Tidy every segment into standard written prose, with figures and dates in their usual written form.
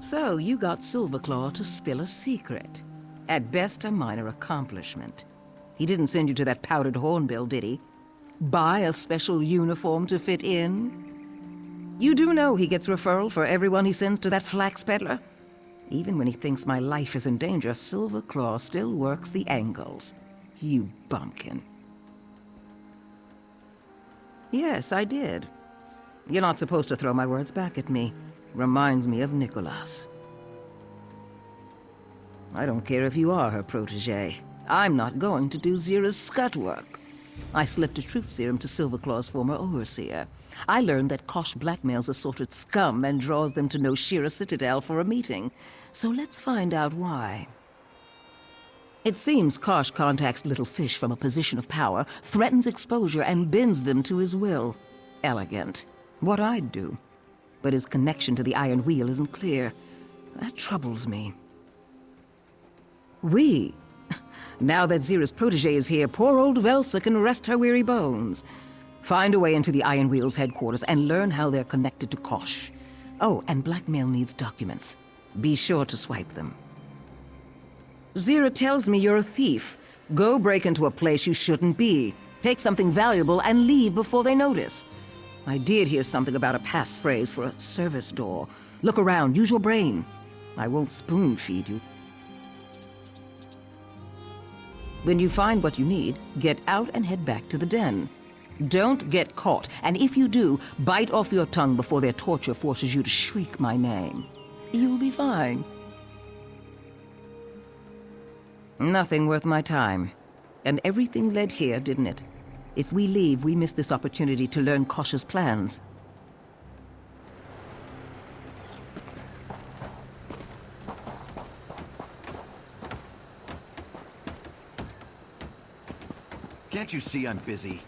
So you got Silverclaw to spill a secret. At best, a minor accomplishment. He didn't send you to that powdered hornbill, did he? Buy a special uniform to fit in? You do know he gets referral for everyone he sends to that flax peddler? Even when he thinks my life is in danger, Silverclaw still works the angles. You bumpkin. Yes, I did. You're not supposed to throw my words back at me. Reminds me of Nicholas. I don't care if you are her protege. I'm not going to do Zira's scut work. I slipped a truth serum to Silverclaw's former overseer. I learned that Kosh blackmails assorted scum and draws them to Noshira Citadel for a meeting. So let's find out why. It seems Kosh contacts little fish from a position of power, threatens exposure, and bends them to his will. Elegant. What I'd do. But his connection to the Iron Wheel isn't clear. That troubles me. We? Now that Zira's protege is here, poor old Velsa can rest her weary bones. Find a way into the Iron Wheel's headquarters and learn how they're connected to Kosh. Oh, and blackmail needs documents. Be sure to swipe them. Zira tells me you're a thief. Go break into a place you shouldn't be. Take something valuable and leave before they notice. I did hear something about a passphrase for a service door. Look around, use your brain. I won't spoon-feed you. When you find what you need, get out and head back to the den. Don't get caught, and if you do, bite off your tongue before their torture forces you to shriek my name. You'll be fine. Nothing worth my time. And everything led here, didn't it? If we leave, we miss this opportunity to learn Kosh's plans. Can't you see I'm busy?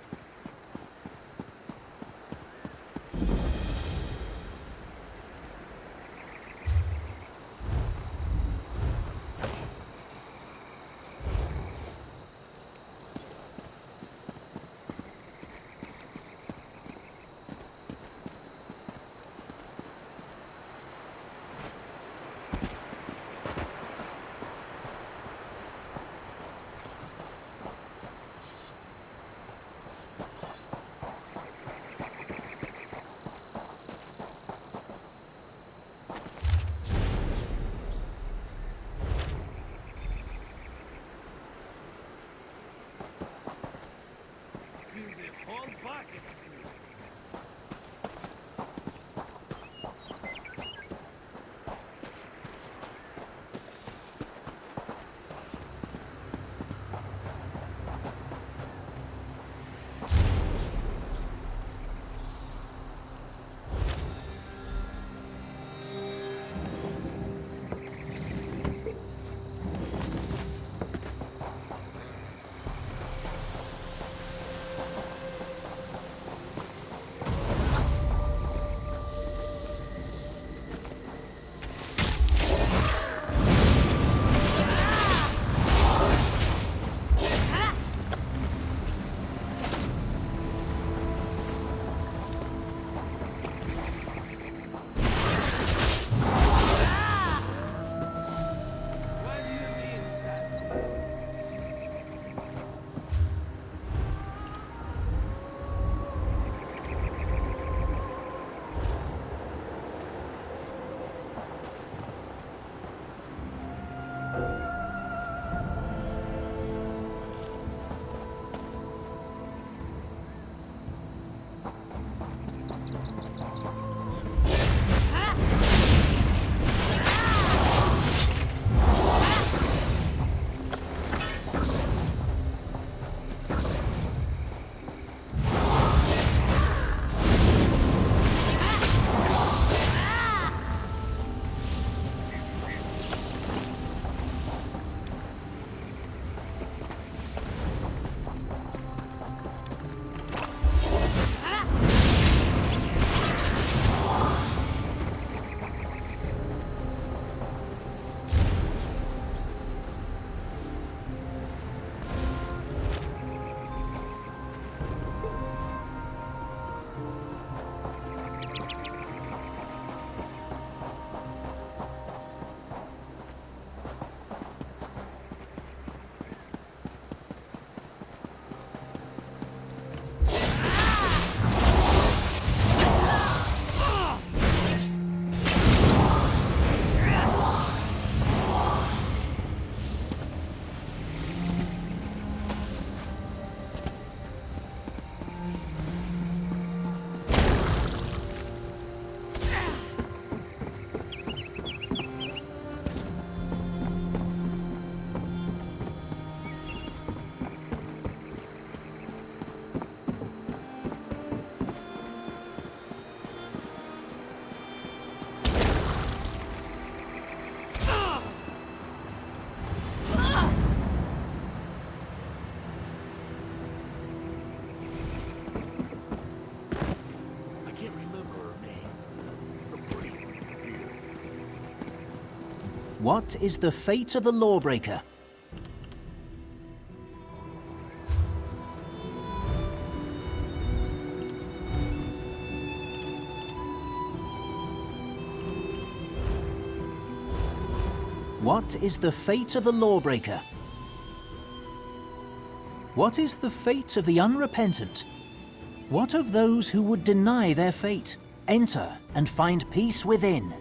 What is the fate of the lawbreaker? What is the fate of the lawbreaker? What is the fate of the unrepentant? What of those who would deny their fate, enter and find peace within?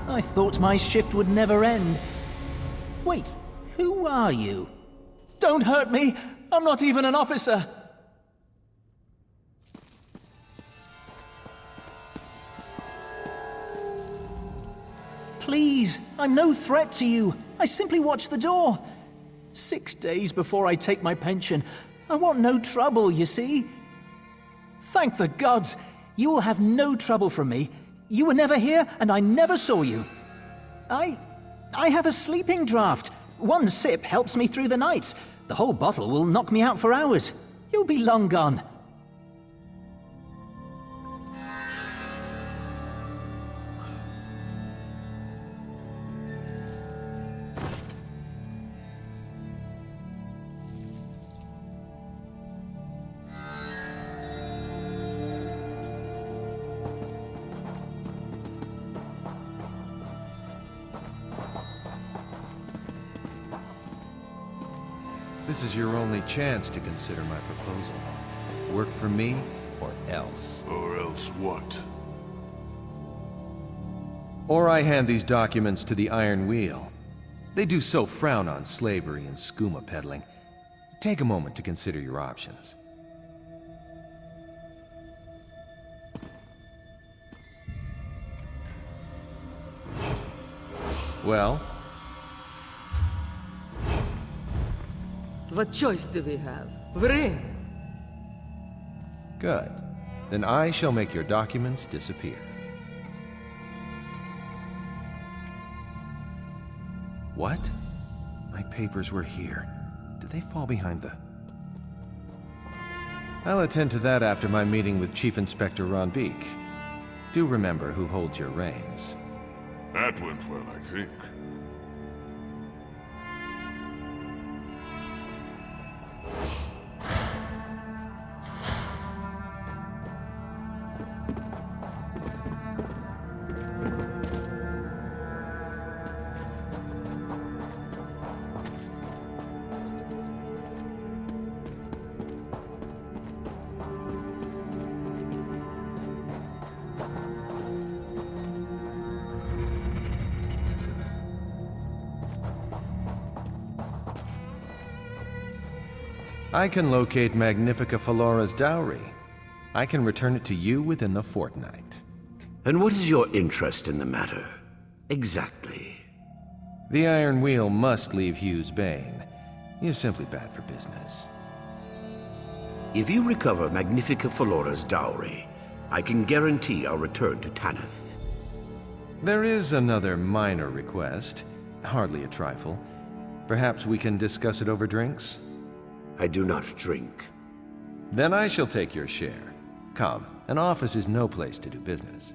I thought my shift would never end. Wait, who are you? Don't hurt me! I'm not even an officer! Please, I'm no threat to you. I simply watch the door. 6 days before I take my pension. I want no trouble, you see? Thank the gods! You will have no trouble from me. You were never here, and I never saw you. I have a sleeping draft. 1 sip helps me through the nights. The whole bottle will knock me out for hours. You'll be long gone. This is your only chance to consider my proposal. Work for me, or else. Or else what? Or I hand these documents to the Iron Wheel. They do so frown on slavery and skooma peddling. Take a moment to consider your options. Well? What choice do we have? We're in. Good. Then I shall make your documents disappear. What? My papers were here. Did they fall behind the... I'll attend to that after my meeting with Chief Inspector Ron Beek. Do remember who holds your reins. That went well, I think. I can locate Magnifica Falora's dowry. I can return it to you within the fortnight. And what is your interest in the matter? Exactly. The Iron Wheel must leave Hughes Bane. He is simply bad for business. If you recover Magnifica Falora's dowry, I can guarantee our return to Tanith. There is another minor request. Hardly a trifle. Perhaps we can discuss it over drinks? I do not drink. Then I shall take your share. Come, an office is no place to do business.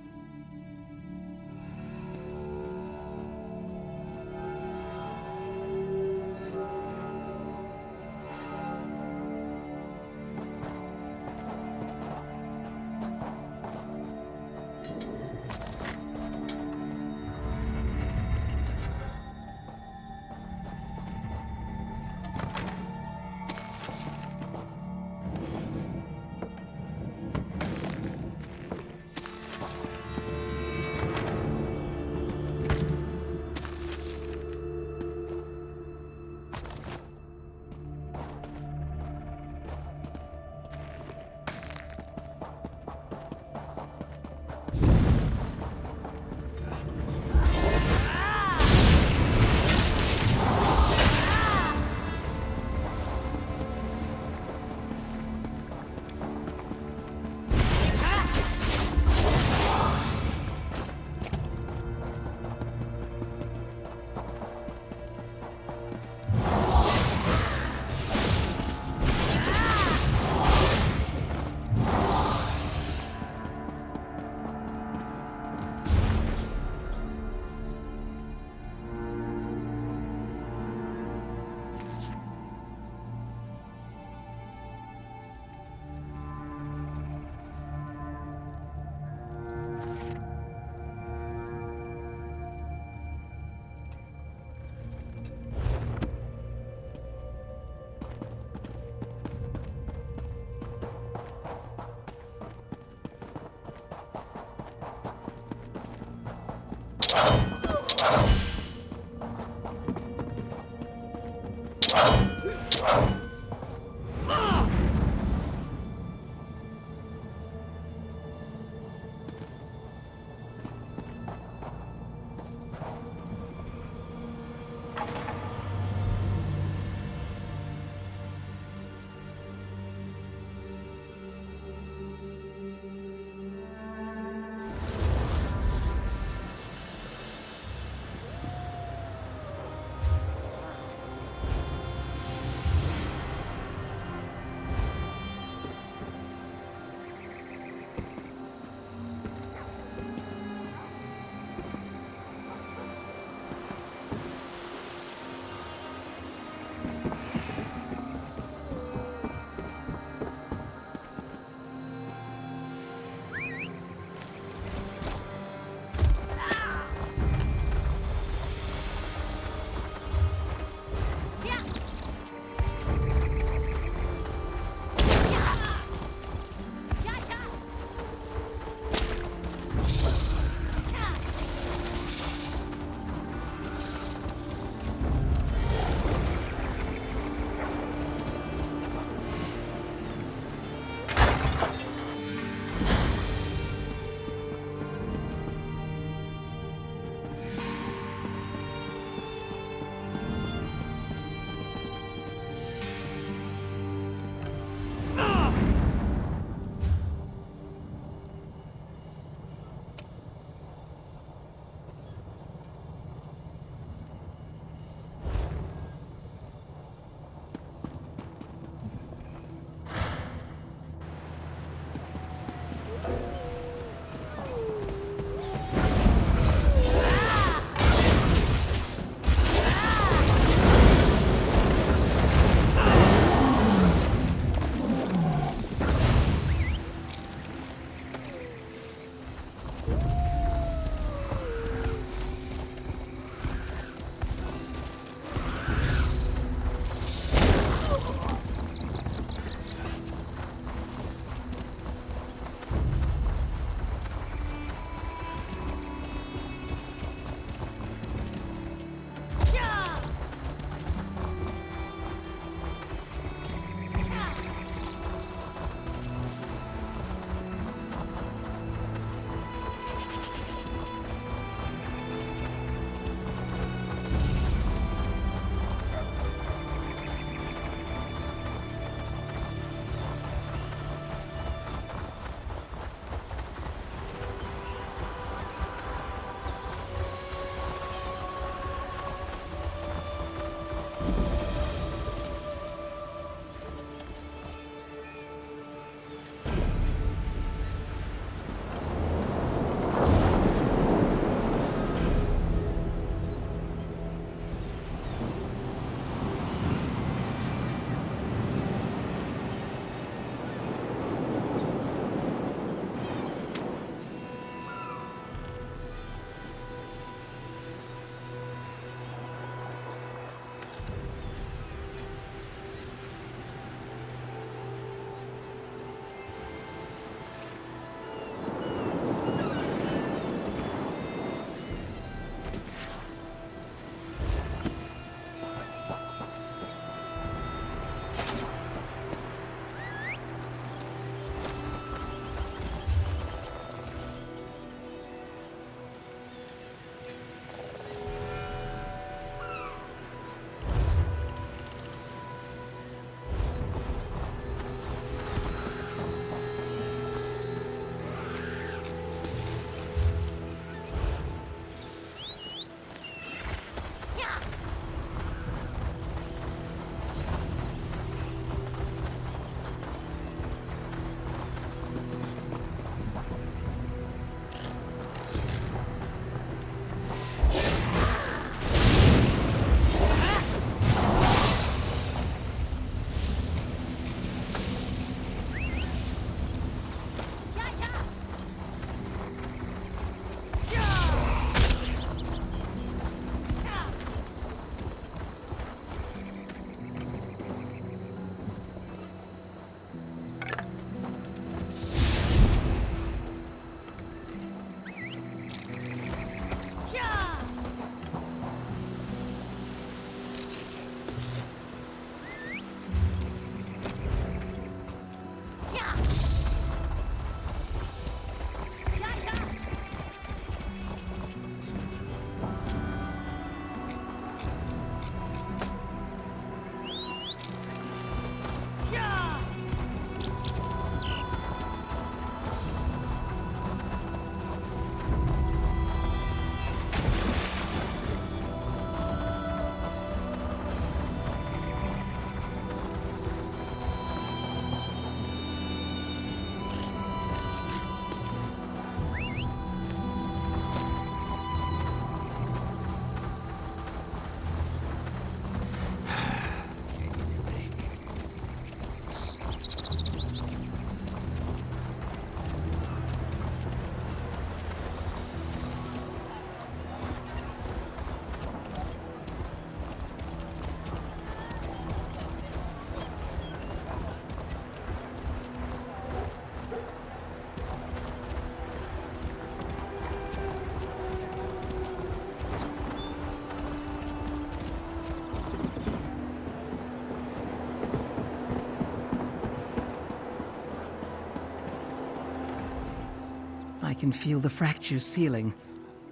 can feel the fractures sealing.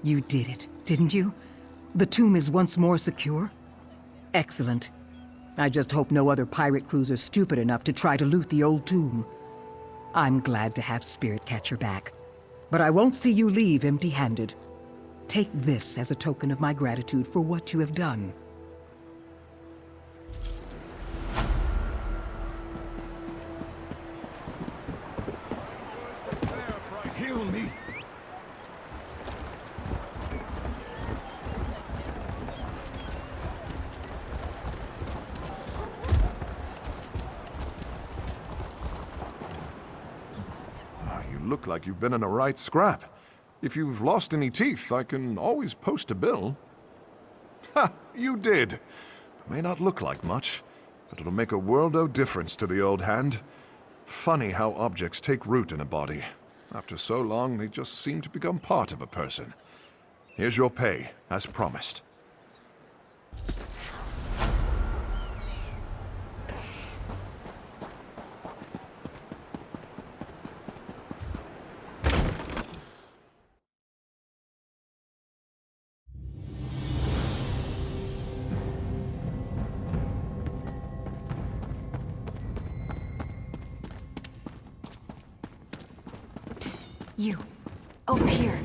You did it, didn't you? The tomb is once more secure? Excellent. I just hope no other pirate crews are stupid enough to try to loot the old tomb. I'm glad to have Spirit Catcher back, but I won't see you leave empty-handed. Take this as a token of my gratitude for what you have done. Heal me. You look like you've been in a right scrap. If you've lost any teeth, I can always post a bill. Ha! You did. May not look like much, but it'll make a world of difference to the old hand. Funny how objects take root in a body. After so long, they just seem to become part of a person. Here's your pay, as promised. You, over here.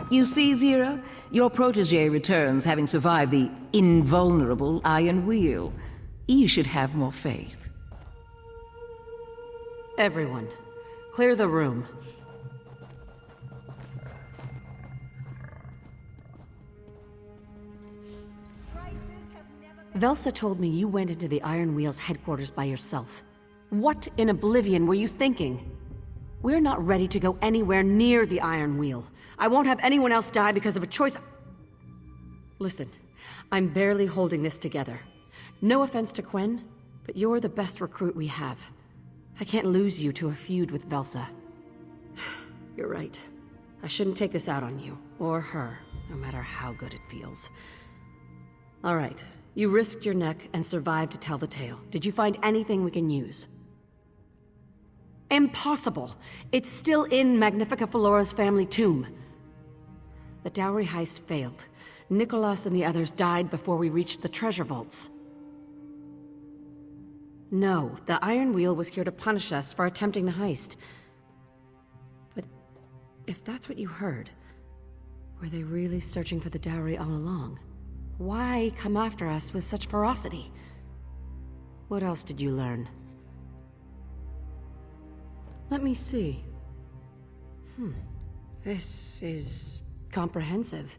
You see, Zero? Your protege returns having survived the invulnerable Iron Wheel. You should have more faith. Everyone, clear the room. Velsa told me you went into the Iron Wheel's headquarters by yourself. What in oblivion were you thinking? We're not ready to go anywhere near the Iron Wheel. I won't have anyone else die because of a choice. Listen, I'm barely holding this together. No offense to Quen, but you're the best recruit we have. I can't lose you to a feud with Velsa. You're right. I shouldn't take this out on you, or her, no matter how good it feels. All right, you risked your neck and survived to tell the tale. Did you find anything we can use? Impossible! It's still in Magnifica Felora's family tomb. The dowry heist failed. Nicholas and the others died before we reached the treasure vaults. No, the Iron Wheel was here to punish us for attempting the heist. But if that's what you heard, were they really searching for the dowry all along? Why come after us with such ferocity? What else did you learn? Let me see. This is comprehensive.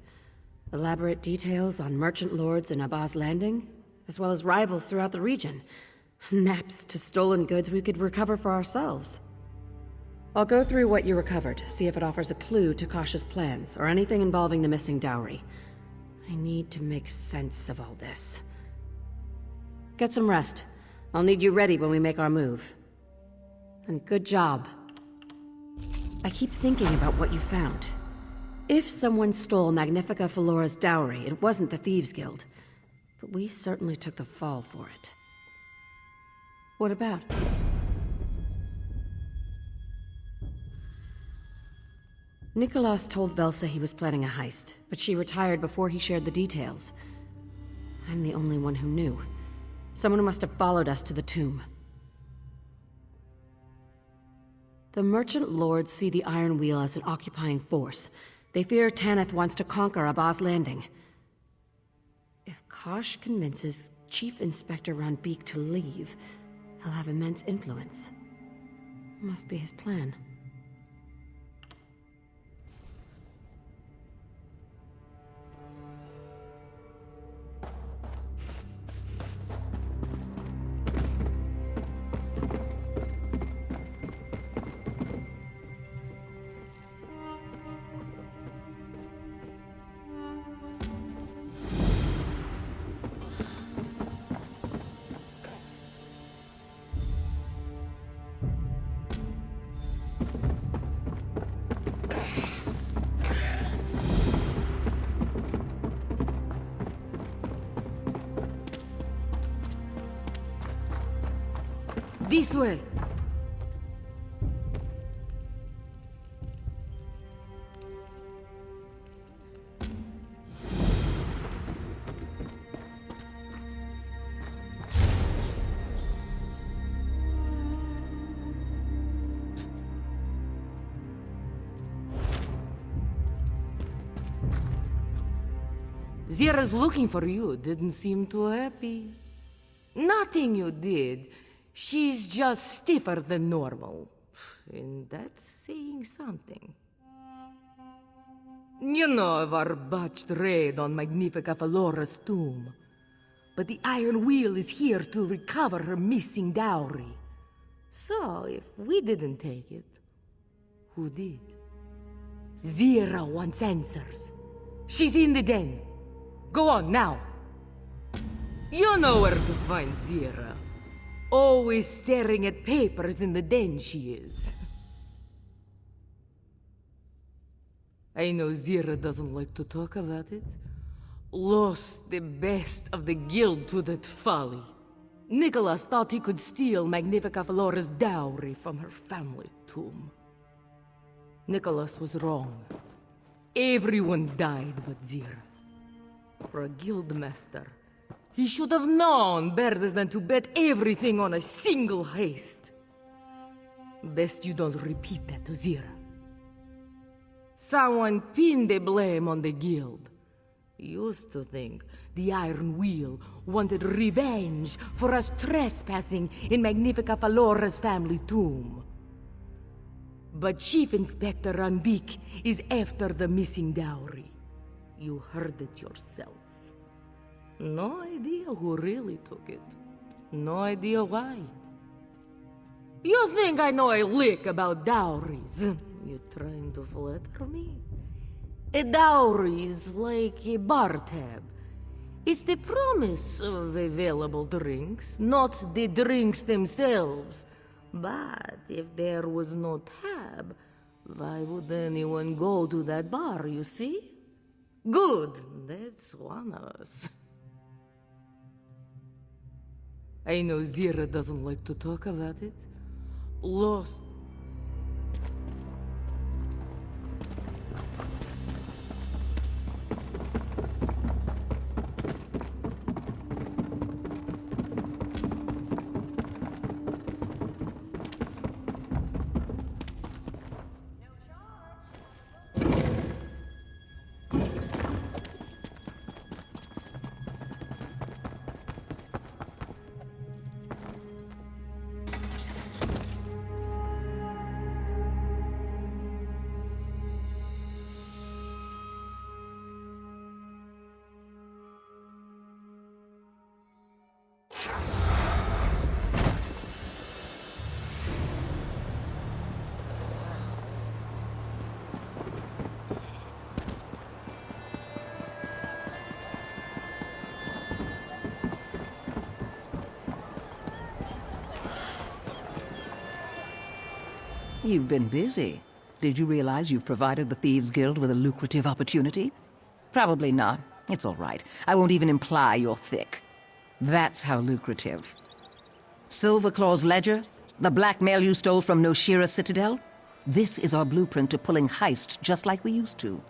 Elaborate details on merchant lords in Abba's Landing, as well as rivals throughout the region. Maps to stolen goods we could recover for ourselves. I'll go through what you recovered, see if it offers a clue to Kosh's plans, or anything involving the missing dowry. I need to make sense of all this. Get some rest. I'll need you ready when we make our move. And good job. I keep thinking about what you found. If someone stole Magnifica Felora's dowry, it wasn't the Thieves Guild. But we certainly took the fall for it. What about? Nicholas told Velsa he was planning a heist, but she retired before he shared the details. I'm the only one who knew. Someone must have followed us to the tomb. The merchant lords see the Iron Wheel as an occupying force. They fear Tanith wants to conquer Abba's Landing. If Kosh convinces Chief Inspector Ranbeek to leave, he'll have immense influence. Must be his plan. This way. Zira's looking for you, didn't seem too happy. Nothing you did. She's just stiffer than normal. And that's saying something. You know of our botched raid on Magnifica Falora's tomb. But the Iron Wheel is here to recover her missing dowry. So, if we didn't take it, who did? Zira wants answers. She's in the den. Go on, now. You know where to find Zira. Always staring at papers in the den, she is. I know Zira doesn't like to talk about it. Lost the best of the guild to that folly. Nicholas thought he could steal Magnifica Flora's dowry from her family tomb. Nicholas was wrong. Everyone died but Zira. For a guildmaster, he should have known better than to bet everything on a single heist. Best you don't repeat that to Zira. Someone pinned the blame on the guild. Used to think the Iron Wheel wanted revenge for us trespassing in Magnifica Falora's family tomb. But Chief Inspector Ranbik is after the missing dowry. You heard it yourself. No idea who really took it. No idea why. You think I know a lick about dowries? You trying to flatter me? A dowry is like a bar tab. It's the promise of available drinks, not the drinks themselves. But if there was no tab, why would anyone go to that bar, you see? Good, that's one of us. I know Zira doesn't like to talk about it. Lost. You've been busy. Did you realize you've provided the Thieves Guild with a lucrative opportunity? Probably not. It's all right. I won't even imply you're thick. That's how lucrative. Silverclaw's ledger? The blackmail you stole from Noshira Citadel? This is our blueprint to pulling heists just like we used to.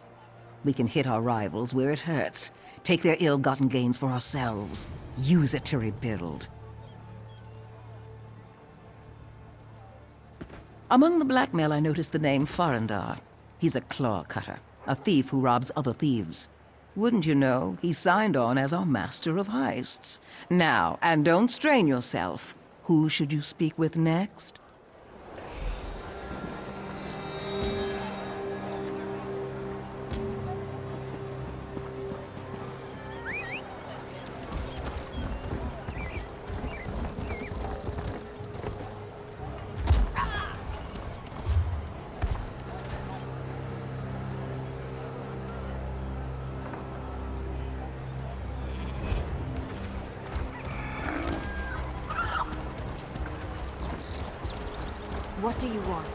We can hit our rivals where it hurts, take their ill-gotten gains for ourselves, use it to rebuild. Among the blackmail, I noticed the name Farandar. He's a claw cutter, a thief who robs other thieves. Wouldn't you know, he signed on as our master of heists. Now, and don't strain yourself, who should you speak with next? What do you want?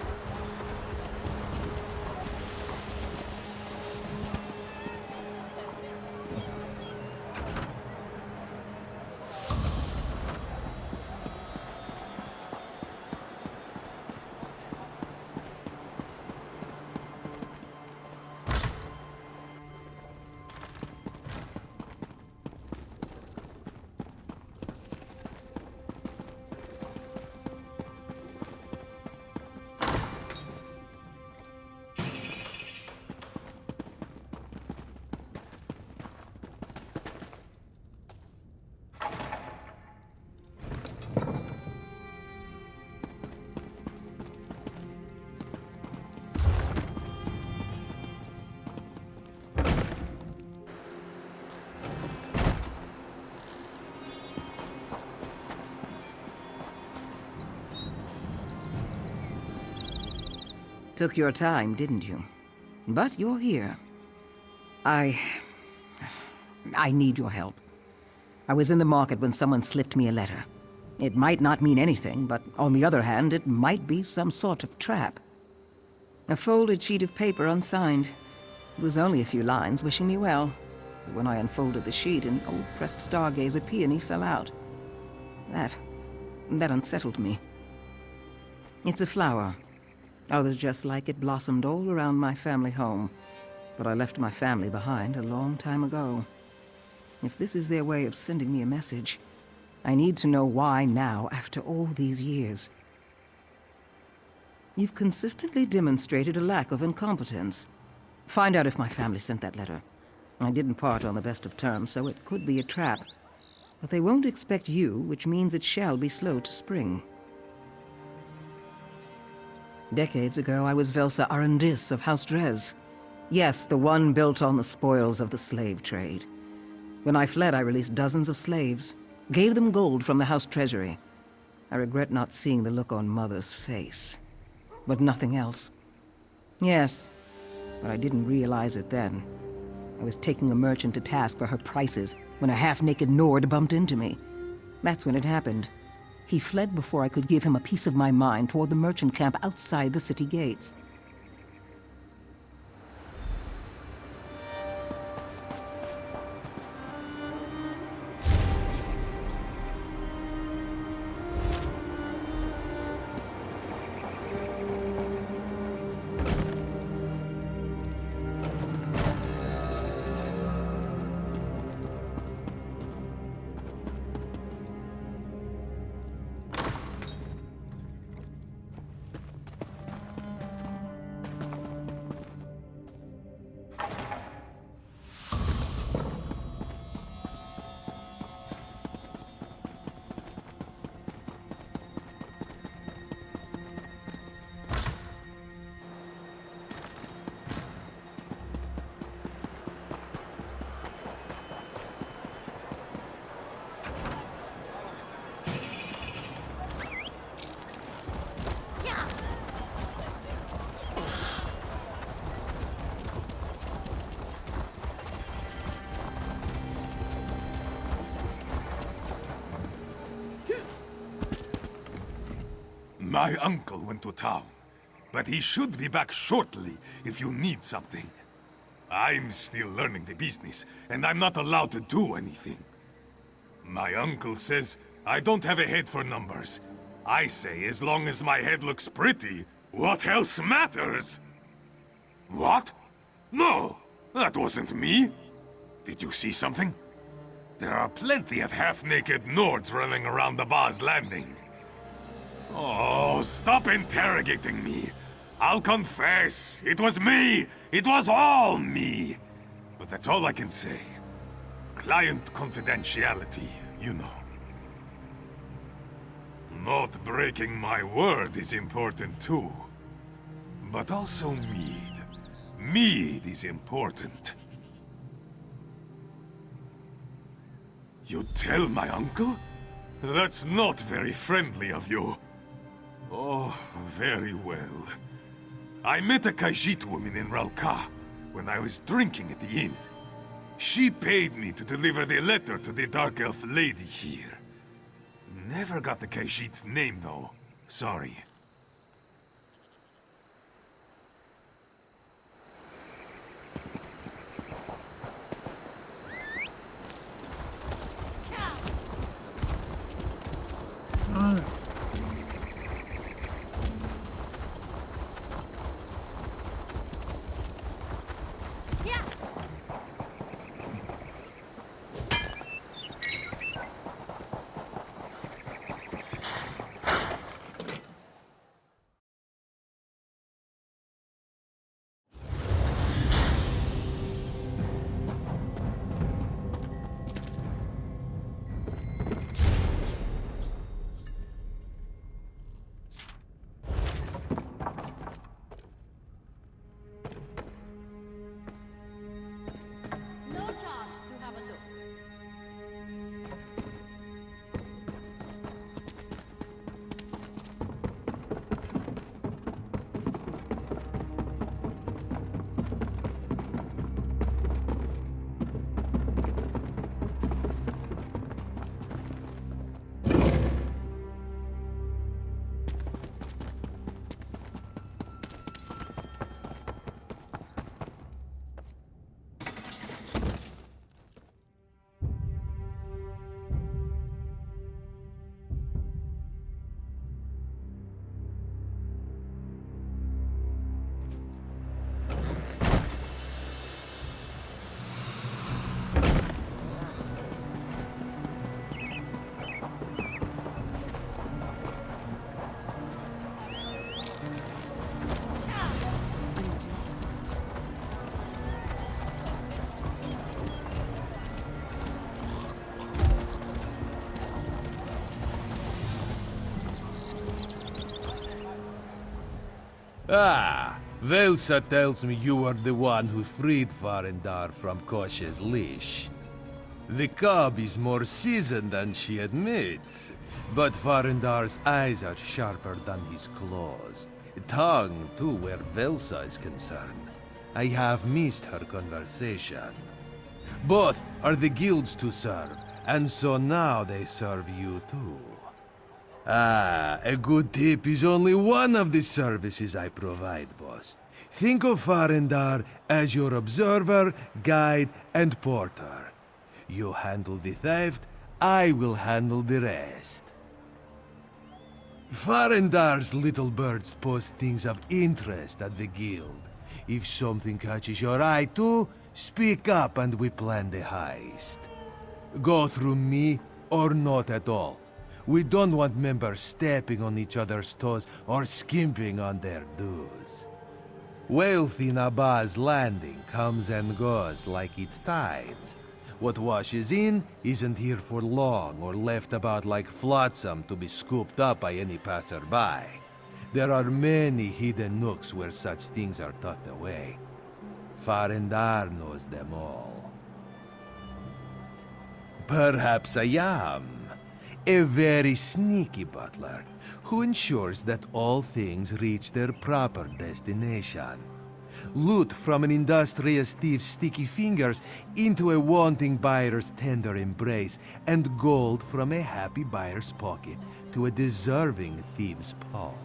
Took your time, didn't you? But you're here. I need your help. I was in the market when someone slipped me a letter. It might not mean anything, but on the other hand, it might be some sort of trap. A folded sheet of paper unsigned. It was only a few lines wishing me well. But when I unfolded the sheet, an old pressed stargazer peony fell out. That unsettled me. It's a flower. Others just like it blossomed all around my family home. But I left my family behind a long time ago. If this is their way of sending me a message, I need to know why now, after all these years. You've consistently demonstrated a lack of incompetence. Find out if my family sent that letter. I didn't part on the best of terms, so it could be a trap. But they won't expect you, which means it shall be slow to spring. Decades ago, I was Velsa Arundis of House Drez. Yes, the one built on the spoils of the slave trade. When I fled, I released dozens of slaves, gave them gold from the house treasury. I regret not seeing the look on Mother's face, but nothing else. Yes, but I didn't realize it then. I was taking a merchant to task for her prices when a half-naked Nord bumped into me. That's when it happened. He fled before I could give him a piece of my mind toward the merchant camp outside the city gates. My uncle went to town, but he should be back shortly if you need something. I'm still learning the business, and I'm not allowed to do anything. My uncle says I don't have a head for numbers. I say as long as my head looks pretty, what else matters? What? No, that wasn't me. Did you see something? There are plenty of half-naked Nords running around the Baz Landing. Oh, stop interrogating me. I'll confess. It was me. It was all me. But that's all I can say. Client confidentiality, you know. Not breaking my word is important too. But also mead. Mead is important. You tell my uncle? That's not very friendly of you. Oh, very well. I met a Khajiit woman in Ralka when I was drinking at the inn. She paid me to deliver the letter to the Dark Elf lady here. Never got the Khajiit's name, though. Sorry. Ah, Velsa tells me you were the one who freed Farendar from Kosh's leash. The cub is more seasoned than she admits, but Farendar's eyes are sharper than his claws. Tongue, too, where Velsa is concerned. I have missed her conversation. Both are the guilds to serve, and so now they serve you too. Ah, a good tip is only one of the services I provide, boss. Think of Farendar as your observer, guide, and porter. You handle the theft, I will handle the rest. Farendar's little birds post things of interest at the guild. If something catches your eye too, speak up and we plan the heist. Go through me or not at all. We don't want members stepping on each other's toes or skimping on their dues. Wealth in Abbas Landing comes and goes like its tides. What washes in isn't here for long or left about like flotsam to be scooped up by any passerby. There are many hidden nooks where such things are tucked away. Farendar knows them all. Perhaps I am a very sneaky butler who ensures that all things reach their proper destination. Loot from an industrious thief's sticky fingers into a wanting buyer's tender embrace, and gold from a happy buyer's pocket to a deserving thief's palm.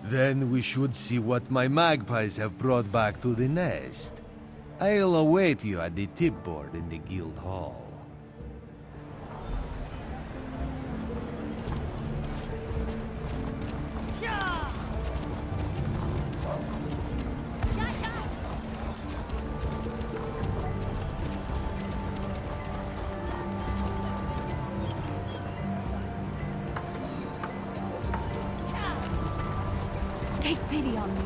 Then we should see what my magpies have brought back to the nest. I'll await you at the tip board in the guild hall. Take pity on me.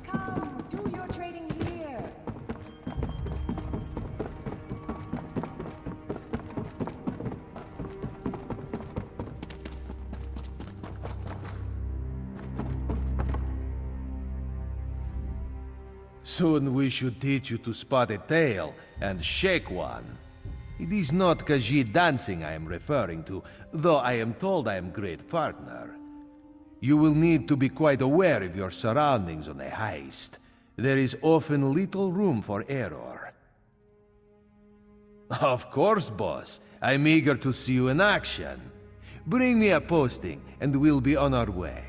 Come, do your trading here. Soon we should teach you to spot a tail and shake one. It is not Khajiit dancing I am referring to, though I am told I am great partner. You will need to be quite aware of your surroundings on a heist. There is often little room for error. Of course, boss. I'm eager to see you in action. Bring me a posting, and we'll be on our way.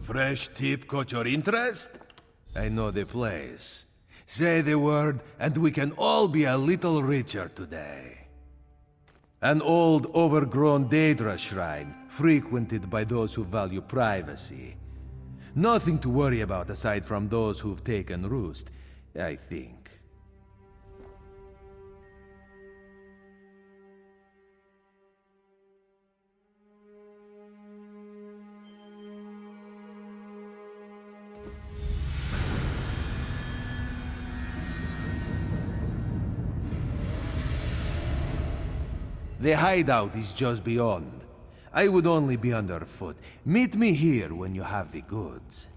Fresh tip caught your interest? I know the place. Say the word, and we can all be a little richer today. An old, overgrown Daedra shrine, frequented by those who value privacy. Nothing to worry about aside from those who've taken roost, I think. The hideout is just beyond. I would only be underfoot. Meet me here when you have the goods.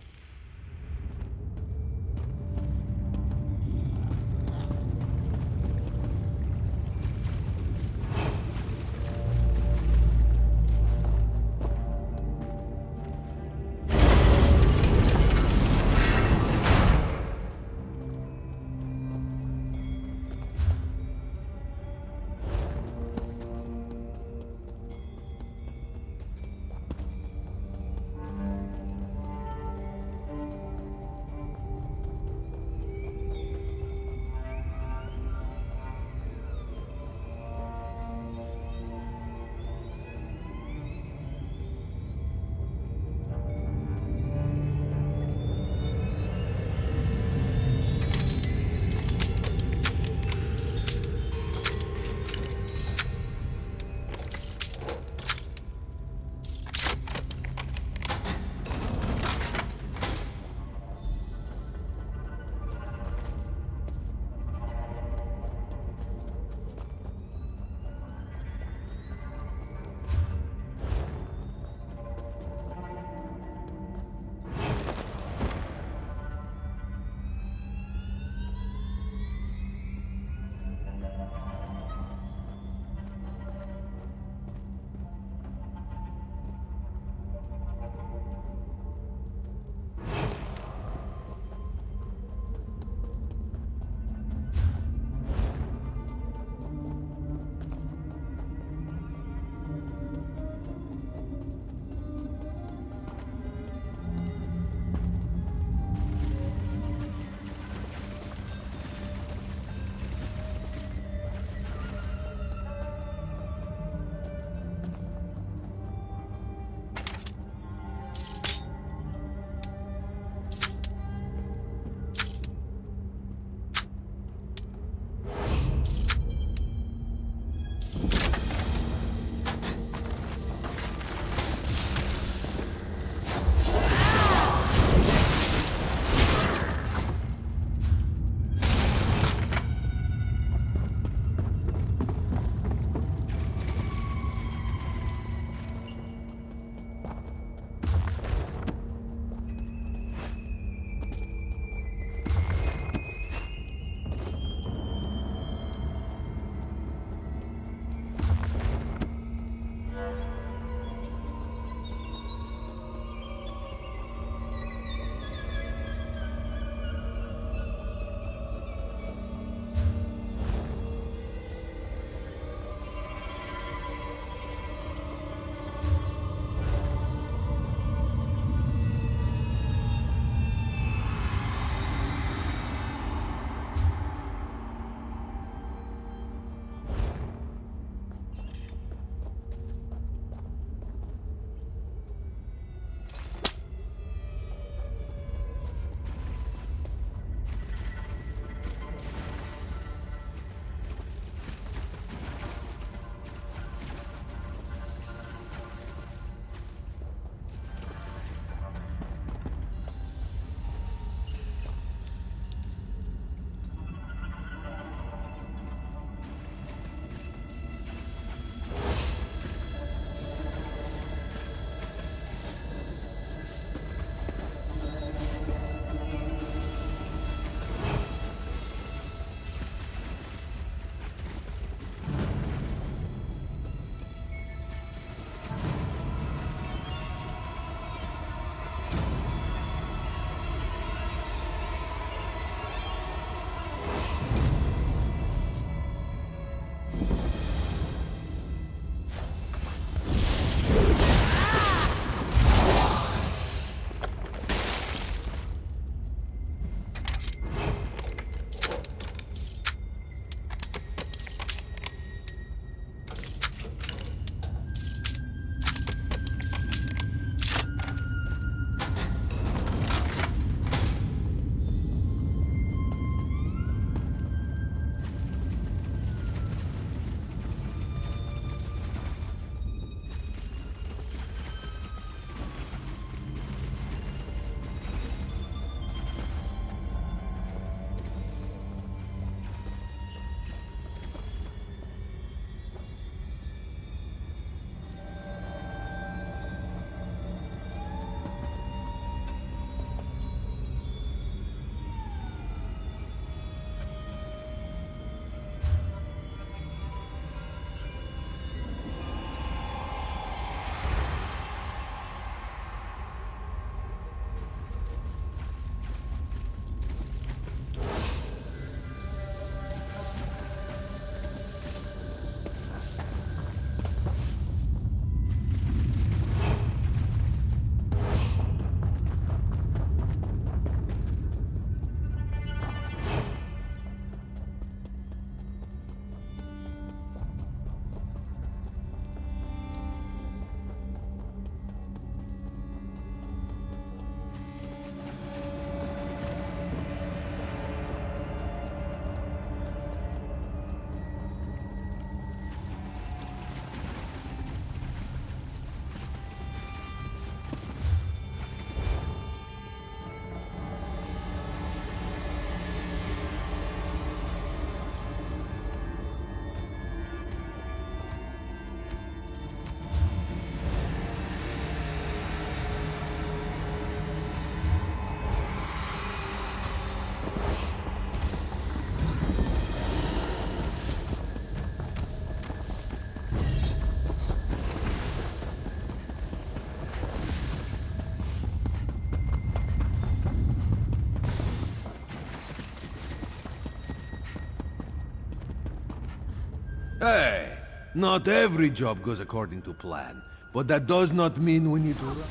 Hey, not every job goes according to plan, but that does not mean we need to run.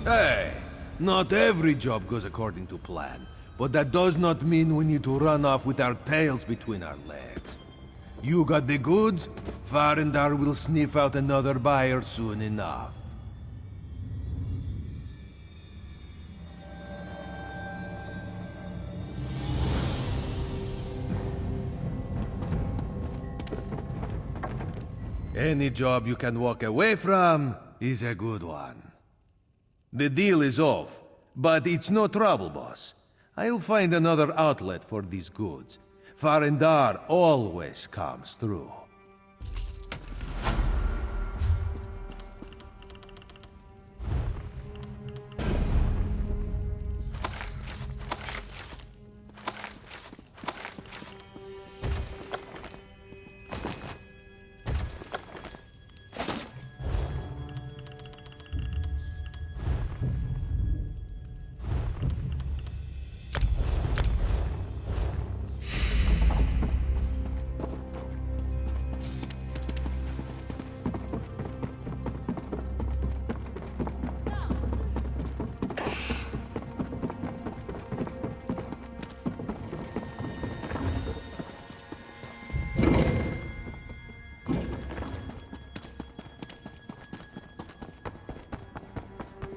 Hey, not every job goes according to plan, but that does not mean we need to run off with our tails between our legs. You got the goods? Farendar will sniff out another buyer soon enough. Any job you can walk away from is a good one. The deal is off, but it's no trouble, boss. I'll find another outlet for these goods. Farendar always comes through.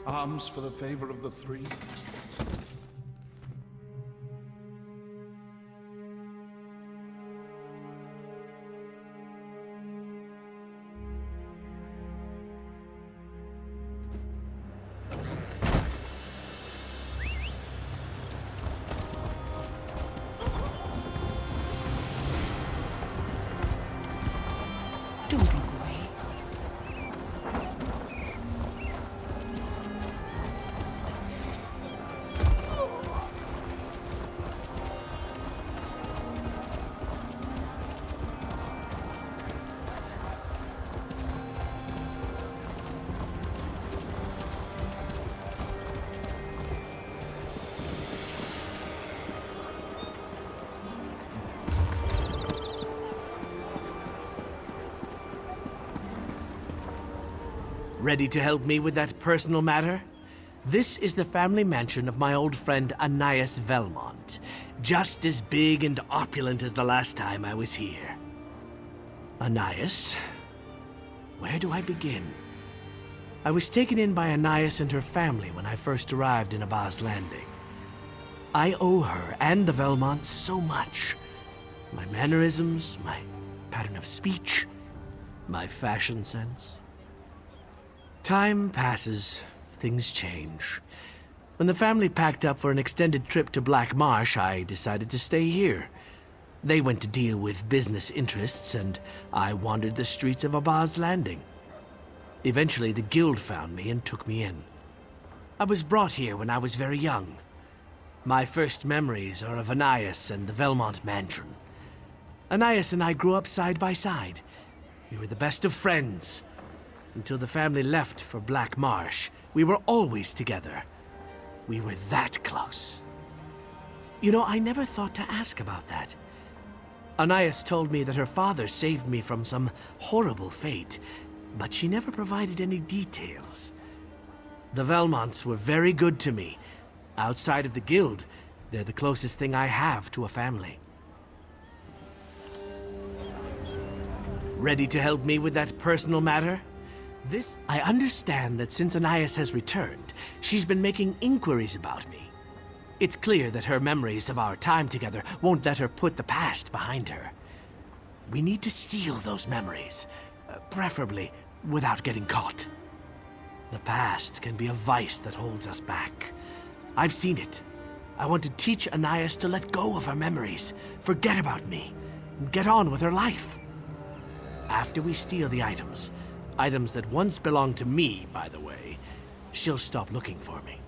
Arms for the favor of the three. Don't look away. Ready to help me with that personal matter? This is the family mansion of my old friend Anais Velmont. Just as big and opulent as the last time I was here. Anais? Where do I begin? I was taken in by Anais and her family when I first arrived in Abaz Landing. I owe her and the Velmonts so much. My mannerisms, my pattern of speech, my fashion sense. Time passes, things change. When the family packed up for an extended trip to Black Marsh, I decided to stay here. They went to deal with business interests, and I wandered the streets of Abaz Landing. Eventually, the Guild found me and took me in. I was brought here when I was very young. My first memories are of Anais and the Velmont Mansion. Anais and I grew up side by side. We were the best of friends. Until the family left for Black Marsh, we were always together. We were that close. You know, I never thought to ask about that. Anais told me that her father saved me from some horrible fate, but she never provided any details. The Velmonts were very good to me. Outside of the Guild, they're the closest thing I have to a family. Ready to help me with that personal matter? I understand that since Anais has returned, she's been making inquiries about me. It's clear that her memories of our time together won't let her put the past behind her. We need to steal those memories, preferably without getting caught. The past can be a vice that holds us back. I've seen it. I want to teach Anais to let go of her memories, forget about me, and get on with her life. After we steal the items that once belonged to me, by the way, she'll stop looking for me.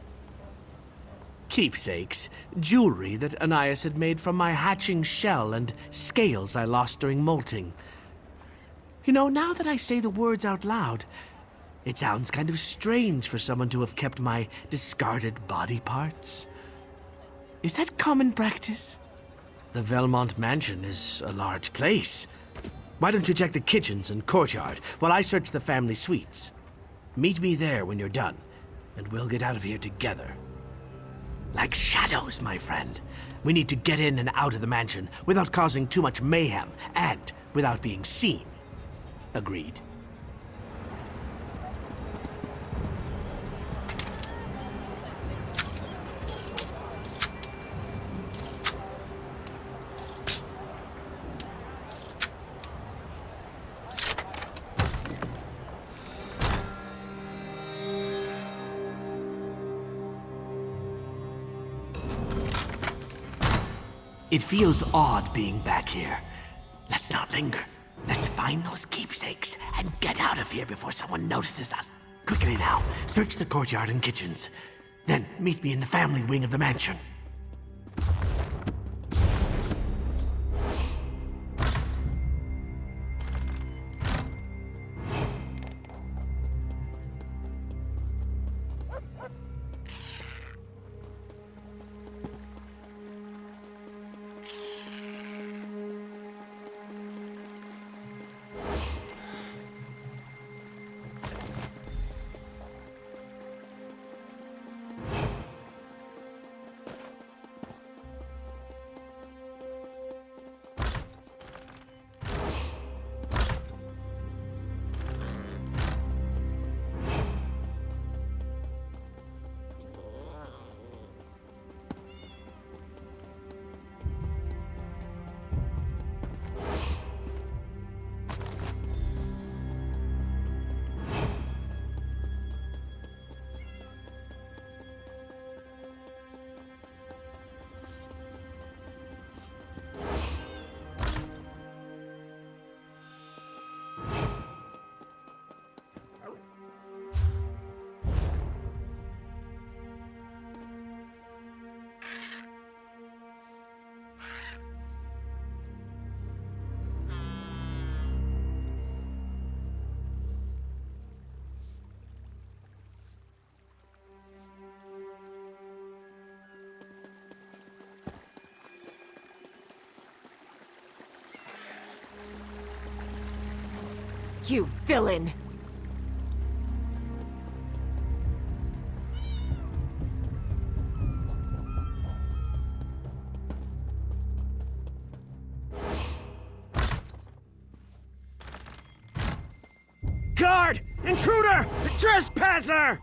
Keepsakes, jewelry that Anais had made from my hatching shell and scales I lost during molting. You know, now that I say the words out loud, It sounds kind of strange for someone to have kept my discarded body parts. Is that common practice? The Velmont Mansion is a large place. Why don't you check the kitchens and courtyard while I search the family suites? Meet me there when you're done, and we'll get out of here together. Like shadows, my friend. We need to get in and out of the mansion without causing too much mayhem and without being seen. Agreed. It feels odd being back here. Let's not linger. Let's find those keepsakes and get out of here before someone notices us. Quickly now, search the courtyard and kitchens. Then meet me in the family wing of the mansion. You villain! Guard! Intruder! Trespasser!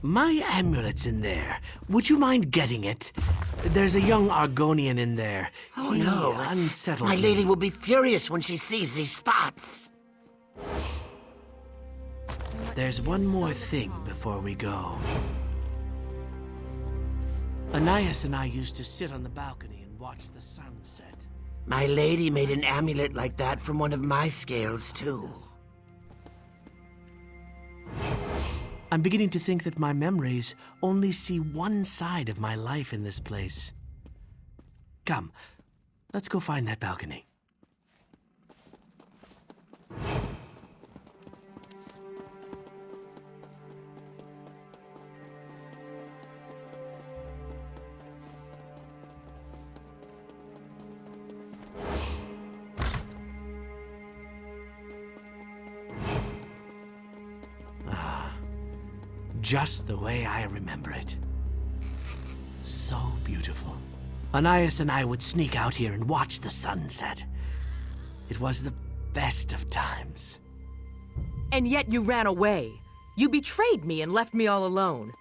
My amulet's in there. Would you mind getting it? There's a young Argonian in there. Oh He no. unsettles My me. lady will be furious when she sees these spots. There's one more thing before we go. Anais and I used to sit on the balcony and watch the sunset. My lady made an amulet like that from one of my scales, too. I'm beginning to think that my memories only see one side of my life in this place. Come, let's go find that balcony. Just the way I remember it. So beautiful. Anais and I would sneak out here and watch the sunset. It was the best of times. And yet you ran away. You betrayed me and left me all alone.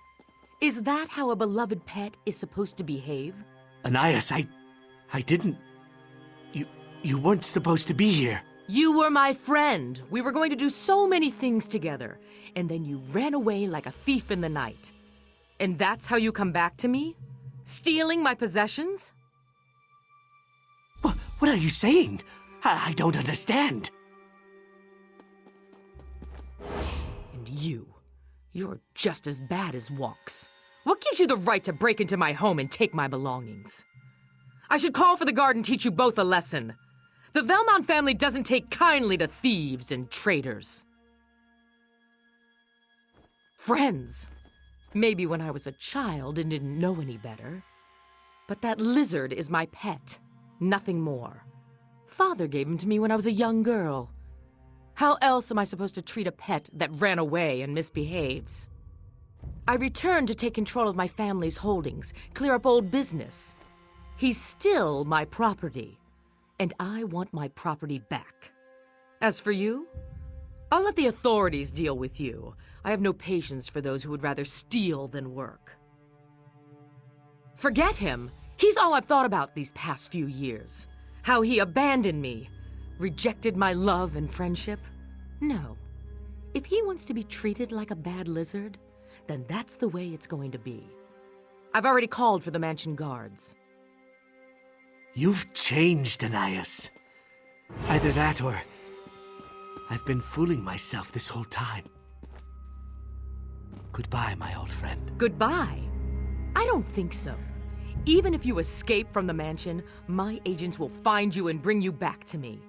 Is that how a beloved pet is supposed to behave? Anais, I didn't... You weren't supposed to be here. You were my friend. We were going to do so many things together. And then you ran away like a thief in the night. And that's how you come back to me? Stealing my possessions? What are you saying? I don't understand. And you're just as bad as Wonks. What gives you the right to break into my home and take my belongings? I should call for the guard and teach you both a lesson. The Velmont family doesn't take kindly to thieves and traitors. Friends. Maybe when I was a child and didn't know any better. But that lizard is my pet. Nothing more. Father gave him to me when I was a young girl. How else am I supposed to treat a pet that ran away and misbehaves? I returned to take control of my family's holdings, clear up old business. He's still my property, and I want my property back. As for you, I'll let the authorities deal with you. I have no patience for those who would rather steal than work. Forget him. He's all I've thought about these past few years. How he abandoned me, rejected my love and friendship. No. If he wants to be treated like a bad lizard, then that's the way it's going to be. I've already called for the mansion guards. You've changed, Ananias. Either that or I've been fooling myself this whole time. Goodbye, my old friend. Goodbye? I don't think so. Even if you escape from the mansion, my agents will find you and bring you back to me.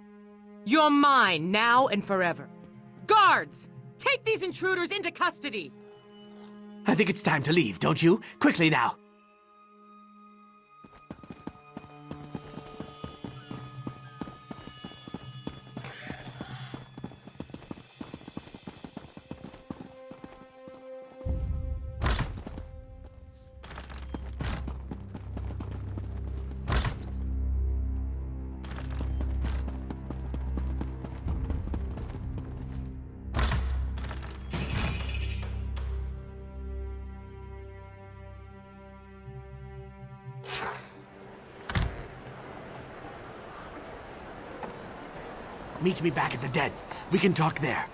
You're mine now and forever. Guards! Take these intruders into custody! I think it's time to leave, don't you? Quickly now. Meet me back at the den. We can talk there.